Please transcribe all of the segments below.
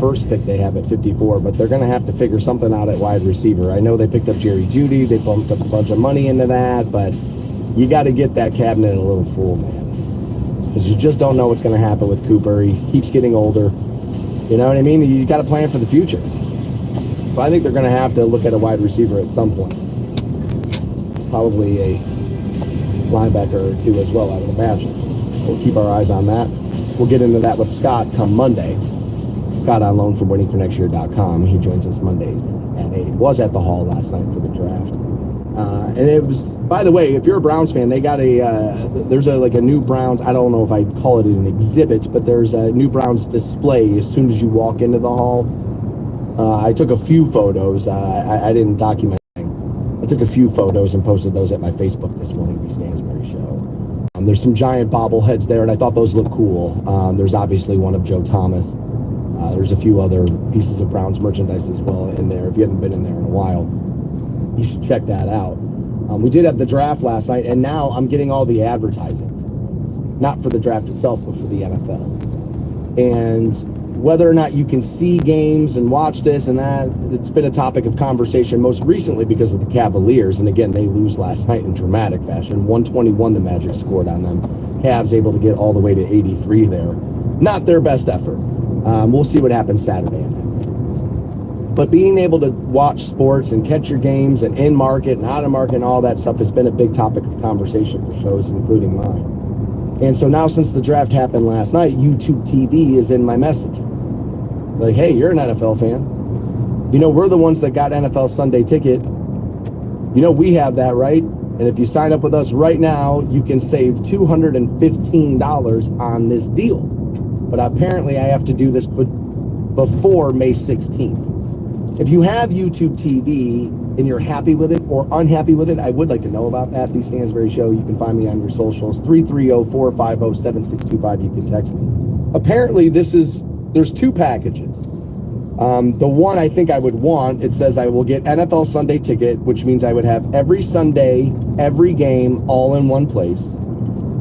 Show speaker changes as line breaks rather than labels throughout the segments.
first pick they have at 54, but they're going to have to figure something out at wide receiver. I know they picked up Jerry Jeudy. They pumped up a bunch of money into that, but you got to get that cabinet a little full, man, because you just don't know what's going to happen with Cooper. He keeps getting older. You know what I mean? You got to plan for the future. So I think they're going to have to look at a wide receiver at some point. Probably a linebacker or two as well, I would imagine. We'll keep our eyes on that. We'll get into that with Scott come Monday. Scott on loan from waitingfornextyear.com. He joins us Mondays at 8. Was at the Hall last night for the draft. And it was, by the way, if you're a Browns fan, they got there's a new Browns, I don't know if I'd call it an exhibit, but there's a new Browns display as soon as you walk into the Hall. I took a few photos. I didn't document anything. I took a few photos and posted those at my Facebook this morning, the Stansbury Show. There's some giant bobbleheads there, and I thought those looked cool. There's obviously one of Joe Thomas. There's a few other pieces of Browns merchandise as well in there. If you haven't been in there in a while, you should check that out. We did have the draft last night, and now I'm getting all the advertising. Not for the draft itself, but for the NFL. And whether or not you can see games and watch this and that, it's been a topic of conversation most recently because of the Cavaliers. And again, they lose last night in dramatic fashion. 121 the Magic scored on them. Cavs able to get all the way to 83 there. Not their best effort. We'll see what happens Saturday. But being able to watch sports and catch your games and in market and out of market and all that stuff has been a big topic of conversation for shows, including mine. And so now, since the draft happened last night, YouTube TV is in my messages. Like, hey, you're an NFL fan. You know, we're the ones that got NFL Sunday Ticket. You know, we have that, right? And if you sign up with us right now, you can save $215 on this deal. But apparently I have to do this before May 16th. If you have YouTube TV and you're happy with it or unhappy with it, I would like to know about that. The Stansbury Show, you can find me on your socials, 330-450-7625. You can text me. Apparently there's two packages. The one I think I would want, it says I will get NFL Sunday Ticket, which means I would have every Sunday, every game, all in one place.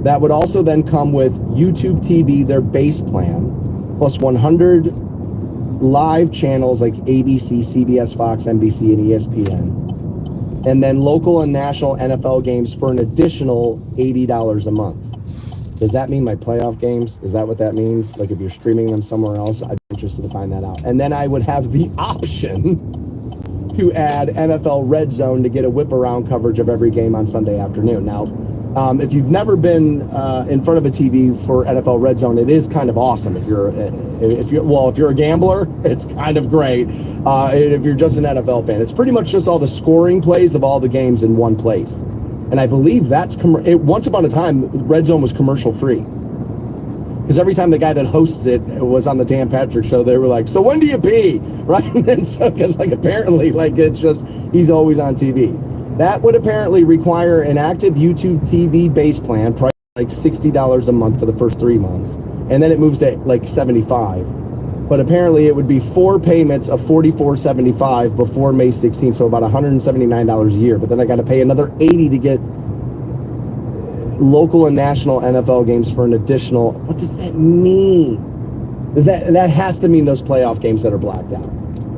That would also then come with YouTube TV, their base plan, plus 100 live channels like ABC, CBS, Fox, NBC, and ESPN. And then local and national NFL games for an additional $80 a month. Does that mean my playoff games? Is that what that means? Like if you're streaming them somewhere else, I'd be interested to find that out. And then I would have the option to add NFL Red Zone to get a whip around coverage of every game on Sunday afternoon. Now, if you've never been in front of a TV for NFL Red Zone, it is kind of awesome. If you're a gambler, it's kind of great. If you're just an NFL fan, it's pretty much just all the scoring plays of all the games in one place. And I believe that's once upon a time, Red Zone was commercial free. Because every time the guy that hosts it was on the Dan Patrick Show, they were like, "So when do you pee?" Right? And so, because apparently, it's just he's always on TV. That would apparently require an active YouTube TV base plan, price $60 a month for the first 3 months, and then it moves to $75. But apparently, it would be 4 payments of $44.75 before May 16th, so about $179 a year. But then I got to pay another $80 to get local and national NFL games for an additional. What does that mean? That has to mean those playoff games that are blacked out.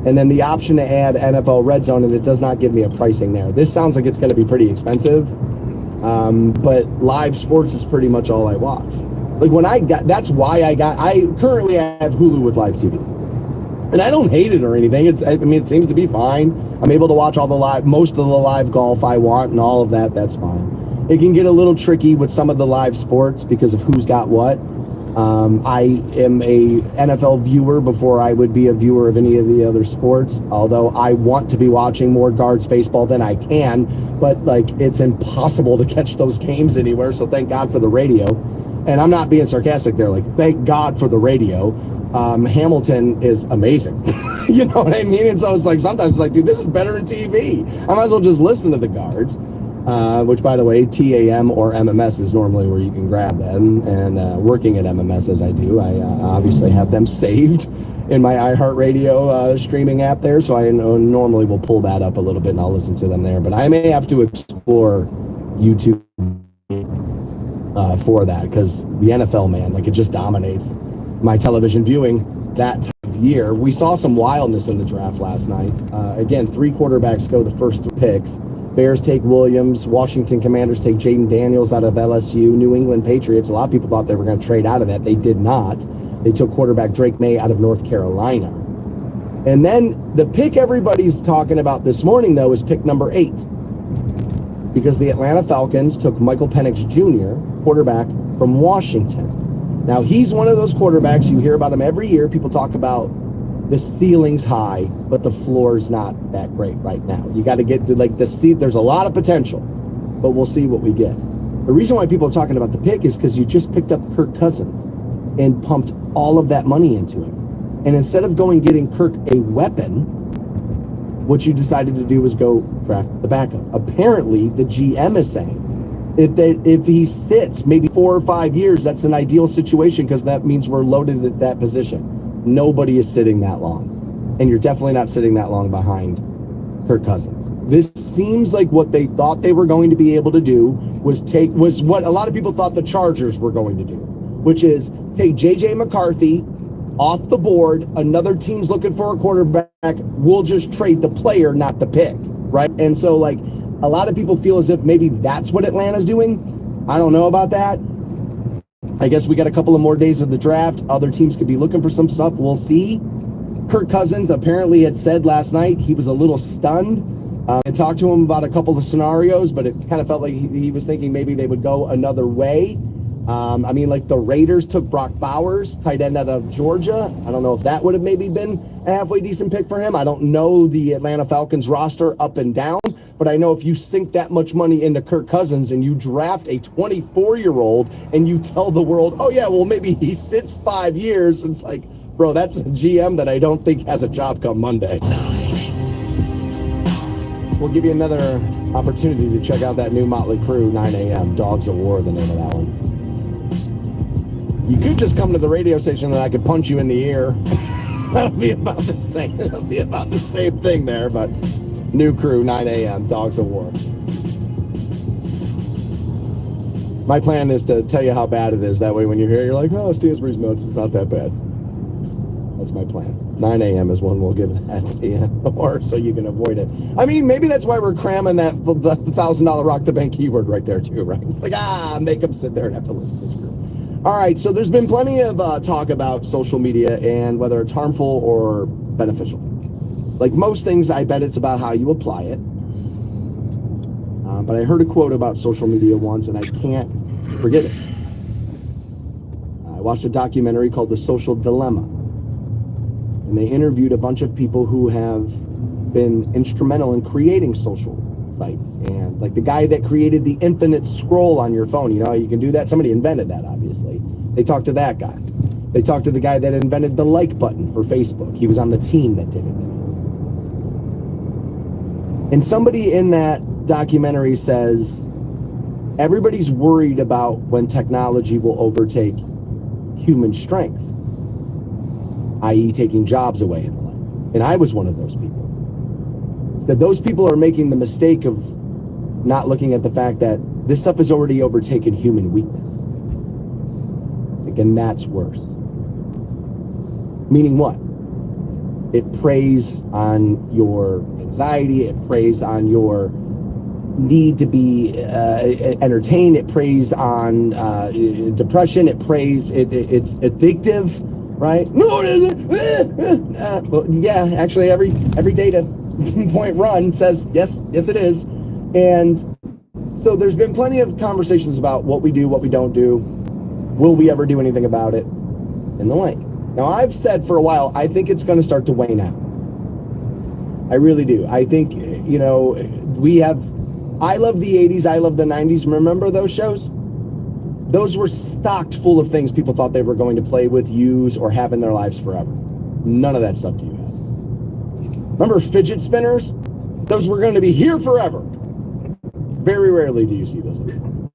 And then the option to add NFL Red Zone, and it does not give me a pricing there. This sounds like it's going to be pretty expensive, but live sports is pretty much all I watch. That's why I currently have Hulu with live TV. And I don't hate it or anything. It seems to be fine. I'm able to watch most of the live golf I want and all of that. That's fine. It can get a little tricky with some of the live sports because of who's got what. I am a NFL viewer before I would be a viewer of any of the other sports, although I want to be watching more guards baseball than I can, but it's impossible to catch those games anywhere, so thank God for the radio. And I'm not being sarcastic there, thank God for the radio. Hamilton is amazing. You know what I mean? And so it's sometimes dude, this is better than TV. I might as well just listen to the guards. Which, by the way, TAM or MMS is normally where you can grab them. And working at MMS as I do, I obviously have them saved in my iHeartRadio streaming app there. So I normally will pull that up a little bit and I'll listen to them there. But I may have to explore YouTube for that because the NFL, man, it just dominates my television viewing. that type of year. We saw some wildness in the draft last night. Again, 3 quarterbacks go the first 3 picks. Bears take Williams. Washington Commanders take Jaden Daniels out of LSU. New England Patriots, a lot of people thought they were going to trade out of that. They did not. They took quarterback Drake May out of North Carolina. And then the pick everybody's talking about this morning, though, is pick number 8. Because the Atlanta Falcons took Michael Penix Jr., quarterback from Washington. Now, he's one of those quarterbacks, you hear about him every year. People talk about the ceiling's high, but the floor's not that great right now. You got to get to like the seat. There's a lot of potential, but we'll see what we get. The reason why people are talking about the pick is because you just picked up Kirk Cousins and pumped all of that money into him. And instead of getting Kirk a weapon, what you decided to do was go draft the backup. Apparently, the GM is saying if he sits maybe 4 or 5 years, that's an ideal situation because that means we're loaded at that position. Nobody is sitting that long. And you're definitely not sitting that long behind Kirk Cousins. This seems like what they thought they were going to be able to do was what a lot of people thought the Chargers were going to do, which is take J.J. McCarthy off the board. Another team's looking for a quarterback. We'll just trade the player, not the pick, right? And so, like, a lot of people feel as if maybe that's what Atlanta's doing. I don't know about that. I guess we got a couple of more days of the draft. Other teams could be looking for some stuff. We'll see. Kirk Cousins apparently had said last night he was a little stunned. I talked to him about a couple of scenarios, but it kind of felt like he was thinking maybe they would go another way. I mean, like the Raiders took Brock Bowers, tight end out of Georgia. I don't know if that would have maybe been a halfway decent pick for him. I don't know the Atlanta Falcons roster up and down, but I know if you sink that much money into Kirk Cousins and you draft a 24-year-old and you tell the world, oh yeah, well maybe he sits 5 years, it's like, bro, that's a GM that I don't think has a job come Monday. We'll give you another opportunity to check out that new Motley Crue 9 a.m. Dogs of War, the name of that one. You could just come to the radio station and I could punch you in the ear. That'll be about the same. It'll be about the same thing there, but new crew, 9 a.m., Dogs of War. My plan is to tell you how bad it is. That way when you hear it, you're like, oh, Stansbury's nuts. It's not that bad. That's my plan. 9 a.m. is when we'll give that to you, or so you can avoid it. I mean, maybe that's why we're cramming the $1,000 Rock the Bank keyword right there, too, right? It's like, make them sit there and have to listen to this group. All right, so there's been plenty of talk about social media and whether it's harmful or beneficial. Like most things, I bet it's about how you apply it. But I heard a quote about social media once, and I can't forget it. I watched a documentary called The Social Dilemma. And they interviewed a bunch of people who have been instrumental in creating social sites. And like the guy that created the infinite scroll on your phone, you know, you can do that. Somebody invented that, obviously. They talked to that guy. They talked to the guy that invented the like button for Facebook. He was on the team that did it. And somebody in that documentary says, everybody's worried about when technology will overtake human strength, i.e. taking jobs away in the life. And I was one of those people. That those people are making the mistake of not looking at the fact that this stuff has already overtaken human weakness. And that's worse. Meaning what? It preys on your anxiety. It preys on your need to be entertained. It preys on depression. It's addictive, right? No, it isn't. Well, yeah, actually, every data point run says yes, it is. And so there's been plenty of conversations about what we do, what we don't do. Will we ever do anything about it? And the like. Now, I've said for a while, I think it's going to start to wane out. I really do. I think, you know, I love the 80s, I love the 90s. Remember those shows? Those were stocked full of things people thought they were going to play with, use, or have in their lives forever. None of that stuff do you have. Remember fidget spinners? Those were going to be here forever. Very rarely do you see those anymore.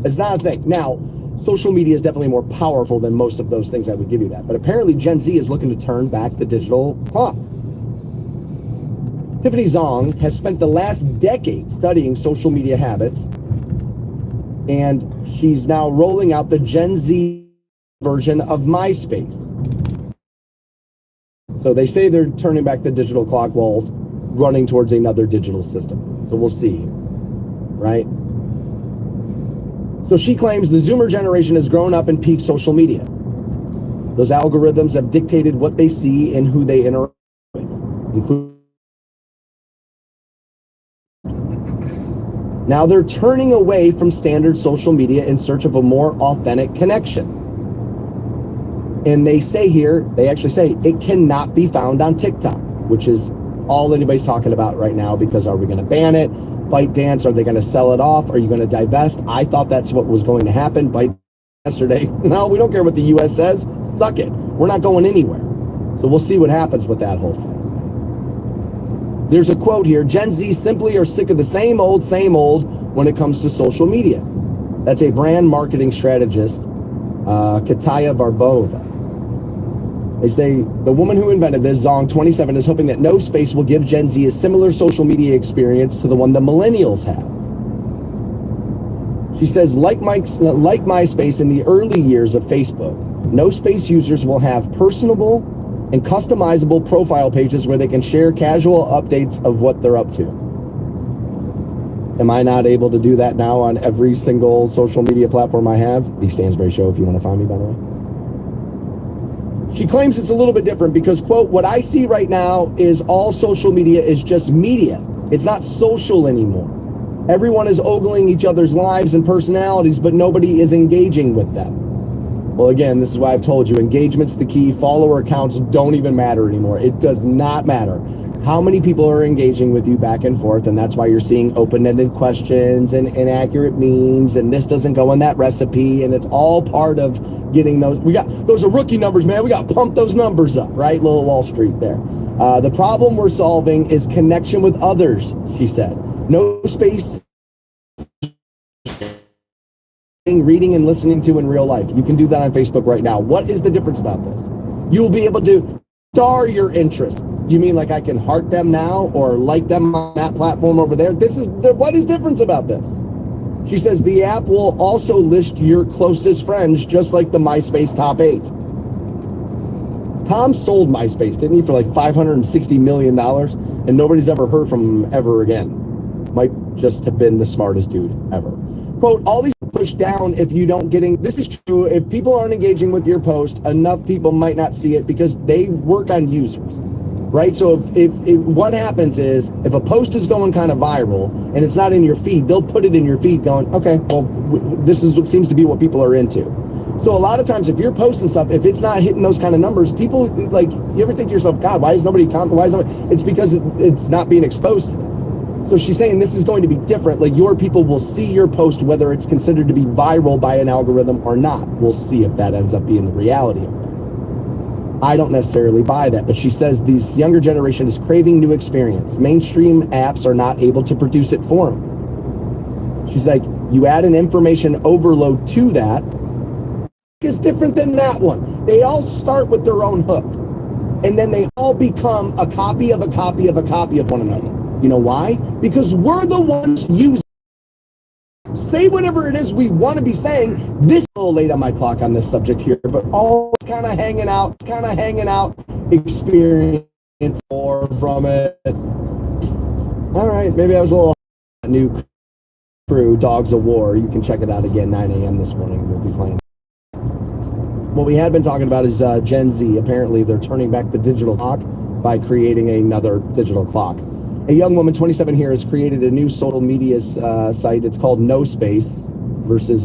It's not a thing. Now, social media is definitely more powerful than most of those things. I would give you that. But apparently Gen Z is looking to turn back the digital clock. Tiffany Zong has spent the last decade studying social media habits, and she's now rolling out the Gen Z version of MySpace. So they say they're turning back the digital clock while running towards another digital system. So we'll see, right? So she claims the Zoomer generation has grown up in peak social media. Those algorithms have dictated what they see and who they interact with, including. Now they're turning away from standard social media in search of a more authentic connection. And they say here, they actually say it cannot be found on TikTok, which is all anybody's talking about right now, because are we going to ban it? ByteDance, are they going to sell it off? Are you going to divest? I thought that's what was going to happen. Byte yesterday, no, we don't care what the U.S. says. Suck it. We're not going anywhere. So we'll see what happens with that whole thing. There's a quote here: Gen Z simply are sick of the same old when it comes to social media. That's a brand marketing strategist, Kataya Varbova. They say the woman who invented this, Zong, 27, is hoping that No Space will give Gen Z a similar social media experience to the one the millennials have. She says, like MySpace in the early years of Facebook, No Space users will have personable and customizable profile pages where they can share casual updates of what they're up to. Am I not able to do that now on every single social media platform I have? The Stansberry Show, if you want to find me, by the way. She claims it's a little bit different because, quote, what I see right now is all social media is just media. It's not social anymore. Everyone is ogling each other's lives and personalities, but nobody is engaging with them. Well, again, this is why I've told you, engagement's the key. Follower counts don't even matter anymore. It does not matter how many people are engaging with you back and forth, and that's why you're seeing open-ended questions and inaccurate memes, and this doesn't go in that recipe, and it's all part of getting those. Those are rookie numbers, man. We got to pump those numbers up, right? Little Wall Street there. The problem we're solving is connection with others, she said. No Space reading and listening to in real life. You can do that on Facebook right now. What is the difference about this? You'll be able to star your interests. You mean like I can heart them now or like them on that platform over there? What is difference about this? She says the app will also list your closest friends, just like the MySpace top 8. Tom sold MySpace, didn't he, for like $560 million, and nobody's ever heard from him ever again. Might just have been the smartest dude ever. Quote, all these push down if you don't getting, this is true, if people aren't engaging with your post, enough people might not see it because they work on users, right? So if what happens is, if a post is going kind of viral and it's not in your feed, they'll put it in your feed going, okay, well, this is what seems to be what people are into. So a lot of times if you're posting stuff, if it's not hitting those kind of numbers, people, like, you ever think to yourself, God, why is nobody commenting? It's because it's not being exposed to them. So she's saying this is going to be different. Like, your people will see your post, whether it's considered to be viral by an algorithm or not. We'll see if that ends up being the reality of it. I don't necessarily buy that, but she says this younger generation is craving new experience. Mainstream apps are not able to produce it for them. She's like, you add an information overload to that. It's different than that one. They all start with their own hook, and then they all become a copy of a copy of a copy of one another. You know why? Because we're the ones using. Say whatever it is we want to be saying. This is a little late on my clock on this subject here, but all kind of hanging out, experience more from it. All right, maybe I was a little new crew, Dogs of War. You can check it out again, 9 a.m. this morning. We'll be playing. What we had been talking about is Gen Z. Apparently, they're turning back the digital clock by creating another digital clock. A young woman, 27 here, has created a new social media site. It's called No Space versus